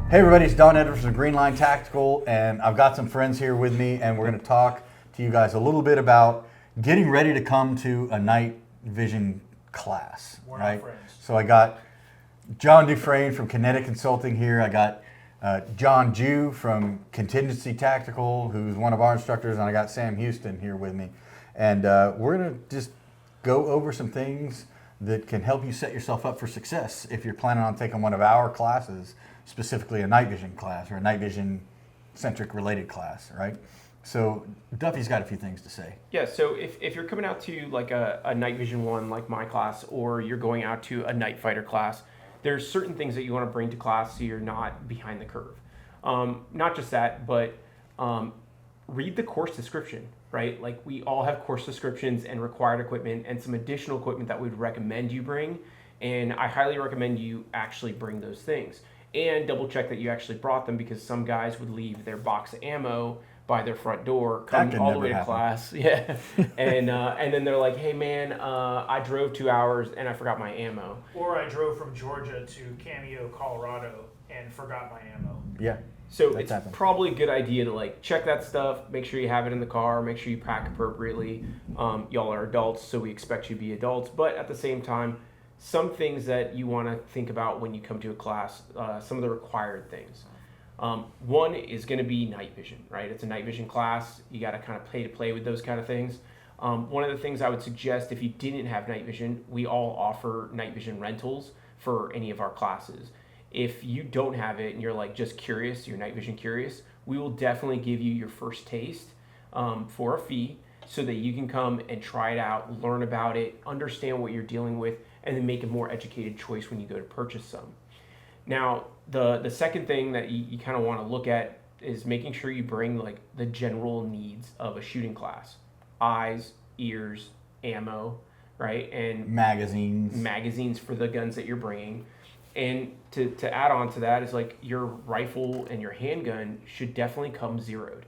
Hey everybody, it's Don Edwards from Green Line Tactical, and I've got some friends here with me, and we're going to talk to you guys a little bit about getting ready to come to a night vision class. We're right? not friends. So I got John Dufresne from Kinetic Consulting here. I got John Jew from Contingency Tactical, who's one of our instructors, and I got Sam Houston here with me. And we're going to just go over some things that can help you set yourself up for success if you're planning on taking one of our classes, specifically a night vision class or a night vision centric related class, right? So Duffy's got a few things to say. Yeah, so if you're coming out to like a night vision one like my class, or you're going out to a night fighter class, there's certain things that you want to bring to class so you're not behind the curve. Not just that, but read the course description, right? Like we all have course descriptions and required equipment and some additional equipment that we'd recommend you bring. And I highly recommend you actually bring those things. And double check that you actually brought them, because some guys would leave their box of ammo by their front door, come all the way to class, yeah, and then they're like, "Hey man, I drove 2 hours and I forgot my ammo." Or I drove from Georgia to Cameo, Colorado, and forgot my ammo. Yeah. So it's probably a good idea to like check that stuff, make sure you have it in the car, make sure you pack appropriately. Y'all are adults, so we expect you to be adults, but at the same time, some things that you want to think about when you come to a class, some of the required things. One is going to be night vision, right? It's a night vision class. You got to kind of play with those kind of things. One of the things I would suggest, if you didn't have night vision, we all offer night vision rentals for any of our classes. If you don't have it and you're like just curious, you're night vision curious, we will definitely give you your first taste for a fee so that you can come and try it out, learn about it, understand what you're dealing with, and then make a more educated choice when you go to purchase some. Now, the second thing that you kind of want to look at is making sure you bring like the general needs of a shooting class: eyes, ears, ammo, right? And magazines for the guns that you're bringing. And to add on to that is like your rifle and your handgun should definitely come zeroed.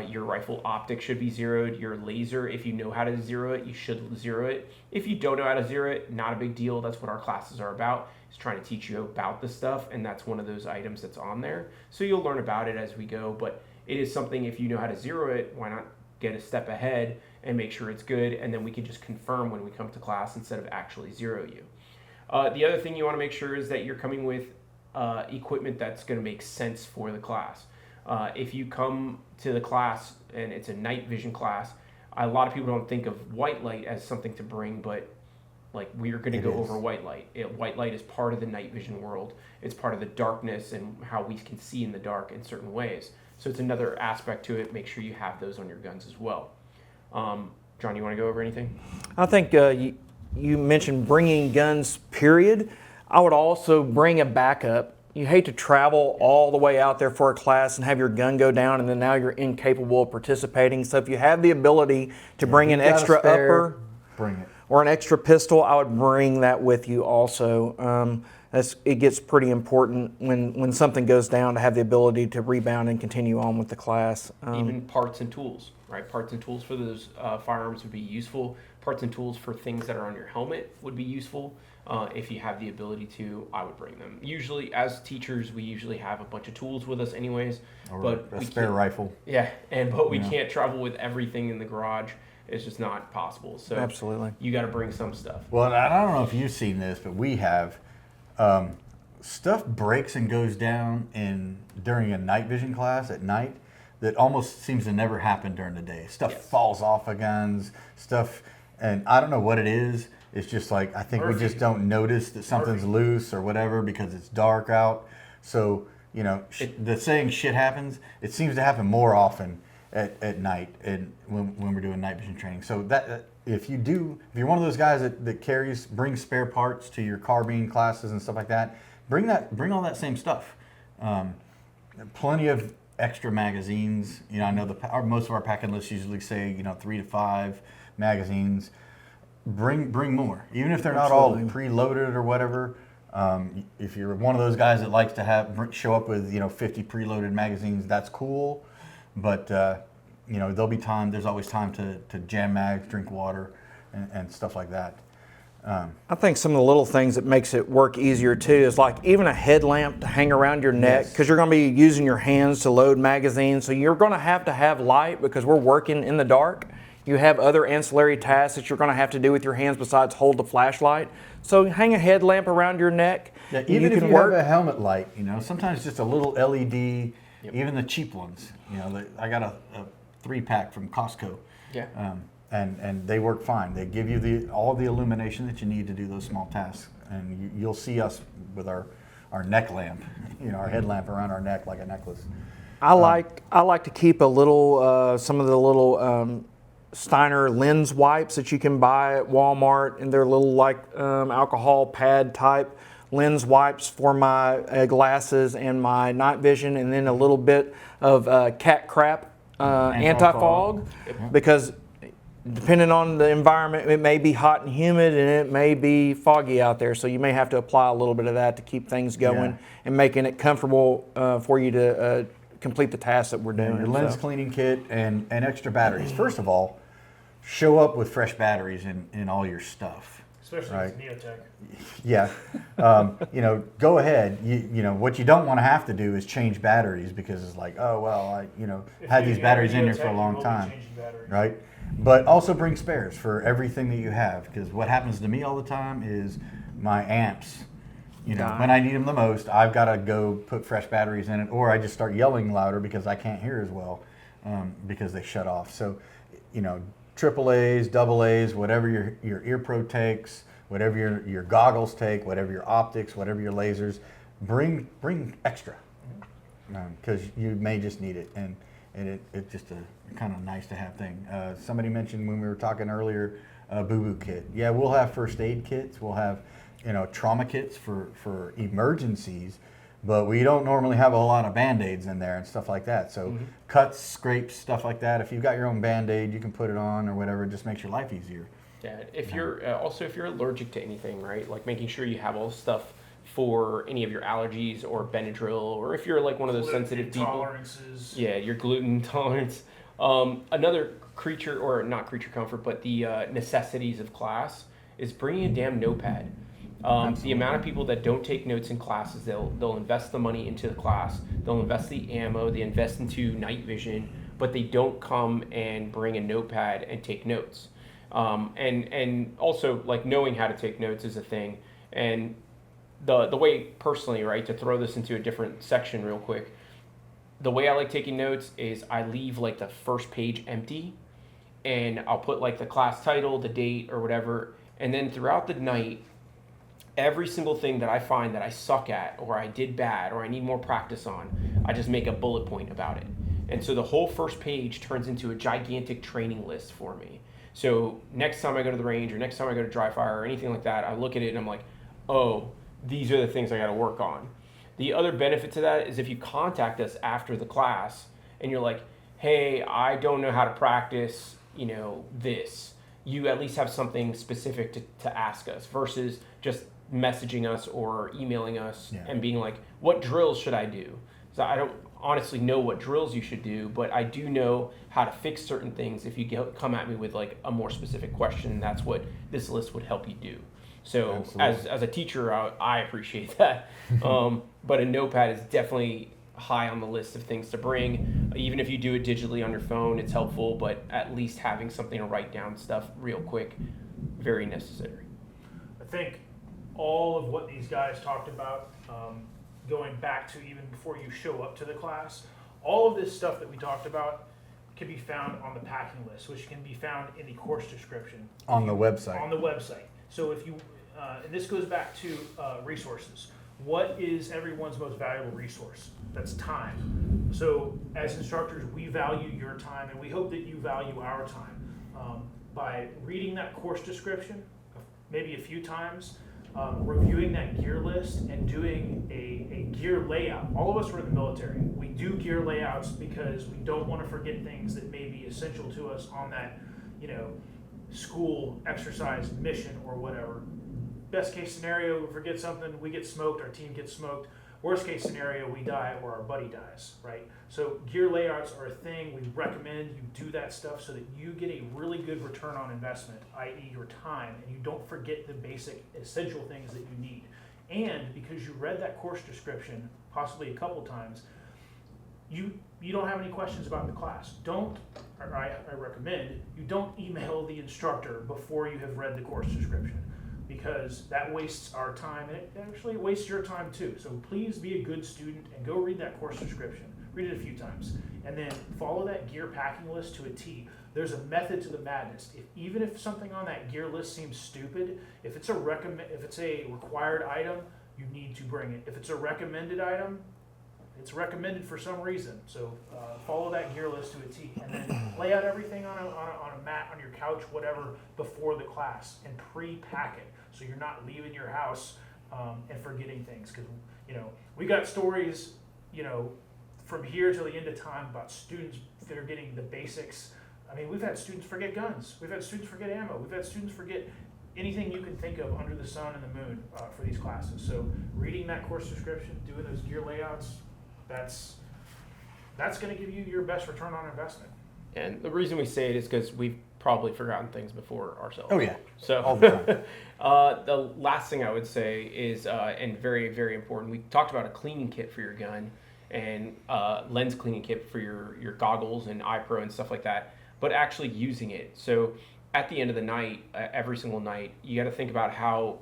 Your rifle optic should be zeroed. Your laser, if you know how to zero it, you should zero it. If you don't know how to zero it, not a big deal. That's what our classes are about, is trying to teach you about the stuff, and that's one of those items that's on there. So you'll learn about it as we go, but it is something, if you know how to zero it, why not get a step ahead and make sure it's good, and then we can just confirm when we come to class instead of actually zero you. The other thing you want to make sure is that you're coming with equipment that's going to make sense for the class. If you come to the class and it's a night vision class, a lot of people don't think of white light as something to bring, but like we're going to go over white light. White light is part of the night vision world. It's part of the darkness and how we can see in the dark in certain ways. So it's another aspect to it. Make sure you have those on your guns as well. John, you want to go over anything? I think you mentioned bringing guns, period. I would also bring a backup. You hate to travel all the way out there for a class and have your gun go down and then now you're incapable of participating. So if you have the ability to bring an extra upper, bring it. Or an extra pistol, I would bring that with you also. It gets pretty important when something goes down to have the ability to rebound and continue on with the class. Even parts and tools, right? Parts and tools for those firearms would be useful. Parts and tools for things that are on your helmet would be useful. If you have the ability to, I would bring them. Usually, as teachers, we usually have a bunch of tools with us anyways. Or but a spare rifle. Yeah, but we can't travel with everything in the garage. It's just not possible. So absolutely, you got to bring some stuff. Well, and I don't know if you've seen this, but we have. Stuff breaks and goes down during a night vision class at night that almost seems to never happen during the day. Stuff falls off of guns, and I don't know what it is. It's just like, I think we just don't notice that something's loose or whatever because it's dark out. So, the saying shit happens, it seems to happen more often at night and when we're doing night vision training. So that if you're one of those guys that brings spare parts to your carbine classes and stuff like that, bring all that same stuff. Plenty of extra magazines. I know most of our packing lists usually say 3 to 5 magazines. Bring more, even if they're not all preloaded or whatever. If you're one of those guys that likes to show up with 50 preloaded magazines, that's cool. But there'll be time. There's always time to jam mags, drink water, and stuff like that. I think some of the little things that makes it work easier too is like even a headlamp to hang around your neck, Yes. because you're going to be using your hands to load magazines. So you're going to have light because we're working in the dark. You have other ancillary tasks that you're going to have to do with your hands besides hold the flashlight. So hang a headlamp around your neck. Yeah, and even if can you work. have a helmet light, sometimes just a little LED, even the cheap ones. I got a 3-pack from Costco. Yeah. And they work fine. They give you all the illumination that you need to do those small tasks. And you'll see us with our neck lamp, our headlamp around our neck like a necklace. I like to keep a little some of the little Steiner lens wipes that you can buy at Walmart, and they're little like alcohol pad type lens wipes for my glasses and my night vision, and then a little bit of cat crap anti-fog, because depending on the environment, it may be hot and humid and it may be foggy out there. So you may have to apply a little bit of that to keep things going and making it comfortable for you to complete the tasks that we're doing. Your lens cleaning kit and extra batteries. First of all, show up with fresh batteries in all your stuff. Especially right? with Neotech. Yeah. Go ahead. What you don't want to have to do is change batteries, because it's like, oh, well, I had these batteries in there for a long time. Right? But also bring spares for everything that you have, because what happens to me all the time is my amps, when I need them the most, I've got to go put fresh batteries in it, or I just start yelling louder because I can't hear as well because they shut off. So, AAAs, AA's, whatever your ear pro takes, whatever your goggles take, whatever your optics, whatever your lasers, bring extra, because you may just need it, and it's just a kind of nice to have thing. Somebody mentioned when we were talking earlier, boo-boo kit. Yeah, we'll have first aid kits. We'll have trauma kits for emergencies, but we don't normally have a lot of Band-Aids in there and stuff like that. So cuts, scrapes, stuff like that. If you've got your own Band-Aid, you can put it on or whatever. It just makes your life easier. Yeah, if you're allergic to anything, right? Like making sure you have all stuff for any of your allergies or Benadryl, or if you're like one of those sensitive people. Tolerances. Yeah, your gluten intolerance. Another creature, or not creature comfort, but the necessities of class is bringing a damn notepad. The amount of people that don't take notes in classes, they'll invest the money into the class, they'll invest the ammo, they invest into night vision, but they don't come and bring a notepad and take notes. And also, like, knowing how to take notes is a thing. And the way personally, right, to throw this into a different section real quick, the way I like taking notes is I leave like the first page empty, and I'll put like the class title, the date, or whatever, and then throughout the night, every single thing that I find that I suck at, or I did bad, or I need more practice on, I just make a bullet point about it. And so the whole first page turns into a gigantic training list for me. So next time I go to the range, or next time I go to dry fire, or anything like that, I look at it and I'm like, oh, these are the things I got to work on. The other benefit to that is if you contact us after the class and you're like, hey, I don't know how to practice, this, you at least have something specific to ask us, versus just messaging us or emailing us and being like, what drills should I do? So I don't honestly know what drills you should do, but I do know how to fix certain things if you come at me with like a more specific question. That's what this list would help you do. So as a teacher, I appreciate that. But a notepad is definitely high on the list of things to bring. Even if you do it digitally on your phone, it's helpful, but at least having something to write down stuff real quick, very necessary. I think all of what these guys talked about, going back to even before you show up to the class, all of this stuff that we talked about can be found on the packing list, which can be found in the course description. On the website. On the website. So if you, and this goes back to resources. What is everyone's most valuable resource? That's time. So as instructors, we value your time, and we hope that you value our time. By reading that course description, maybe a few times, reviewing that gear list, and doing a gear layout. All of us are in the military. We do gear layouts because we don't want to forget things that may be essential to us on that, school exercise mission or whatever. Best case scenario, we forget something, we get smoked, our team gets smoked. Worst case scenario, we die or our buddy dies, right? So gear layouts are a thing. We recommend you do that stuff so that you get a really good return on investment, i.e. your time, and you don't forget the basic essential things that you need. And because you read that course description possibly a couple times, you don't have any questions about the class. I recommend you don't email the instructor before you have read the course description, because that wastes our time, and it actually wastes your time too. So please be a good student and go read that course description. Read it a few times, and then follow that gear packing list to a T. There's a method to the madness. Even if something on that gear list seems stupid, if it's a required item, you need to bring it. If it's a recommended item, it's recommended for some reason. So follow that gear list to a T, and then lay out everything on a mat, on your couch, whatever, before the class, and pre-pack it so you're not leaving your house and forgetting things. Because we got stories from here till the end of time about students that are getting the basics. I mean, we've had students forget guns. We've had students forget ammo. We've had students forget anything you can think of under the sun and the moon for these classes. So reading that course description, doing those gear layouts, that's going to give you your best return on investment. And the reason we say it is because we've probably forgotten things before ourselves. Oh yeah. So All the time. the last thing I would say is, and very, very important, we talked about a cleaning kit for your gun and lens cleaning kit for your goggles and eye pro and stuff like that, but actually using it. So at the end of the night, every single night, you got to think about how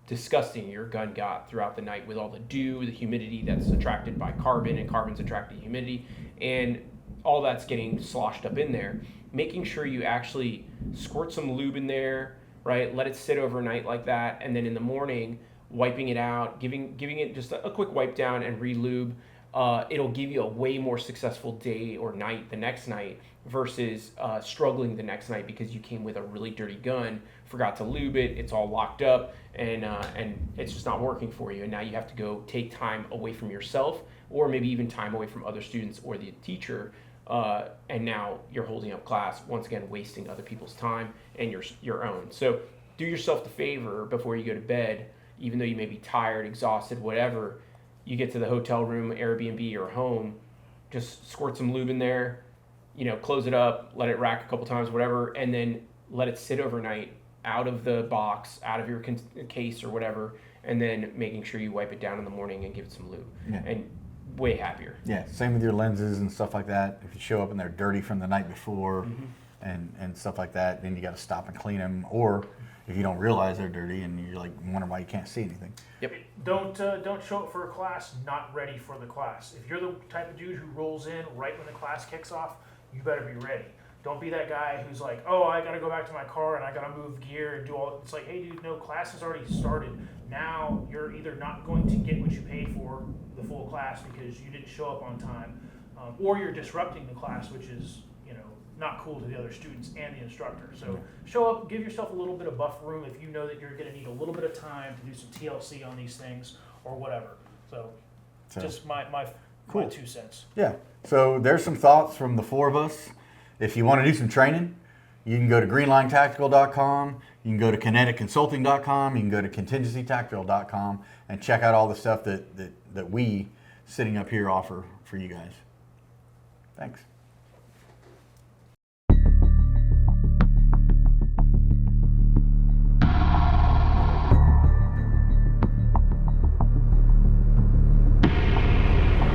disgusting your gun got throughout the night with all the dew, the humidity that's attracted by carbon, and carbon's attracting humidity, and all that's getting sloshed up in there. Making sure you actually squirt some lube in there, right? Let it sit overnight like that, and then in the morning, wiping it out, giving it just a quick wipe down and re-lube. It'll give you a way more successful day or night the next night versus struggling the next night because you came with a really dirty gun, forgot to lube it, it's all locked up, and it's just not working for you. And now you have to go take time away from yourself, or maybe even time away from other students or the teacher, and now you're holding up class, once again wasting other people's time and your own. So do yourself the favor before you go to bed, even though you may be tired, exhausted, whatever. You get to the hotel room, Airbnb, or home, just squirt some lube in there, close it up, let it rack a couple times, whatever, and then let it sit overnight out of the box, out of your case or whatever, and then making sure you wipe it down in the morning and give it some lube. Yeah. And way happier. Yeah, same with your lenses and stuff like that. If you show up and they're dirty from the night before and stuff like that, then you got to stop and clean them. Or if you don't realize they're dirty and you're like wondering why you can't see anything. Yep. Don't show up for a class not ready for the class. If you're the type of dude who rolls in right when the class kicks off, you better be ready. Don't be that guy who's like, oh, I got to go back to my car and I got to move gear and do all. It's like, hey, dude, no, class has already started. Now you're either not going to get what you paid for the full class because you didn't show up on time, or you're disrupting the class, which is not cool to the other students and the instructor. So show up, give yourself a little bit of buffer room if you know that you're going to need a little bit of time to do some TLC on these things or whatever. So just my Cool. 2 cents. Yeah. So there's some thoughts from the four of us. If you want to do some training, you can go to greenlinetactical.com. You can go to kineticconsulting.com. You can go to contingencytactical.com and check out all the stuff that we sitting up here offer for you guys. Thanks.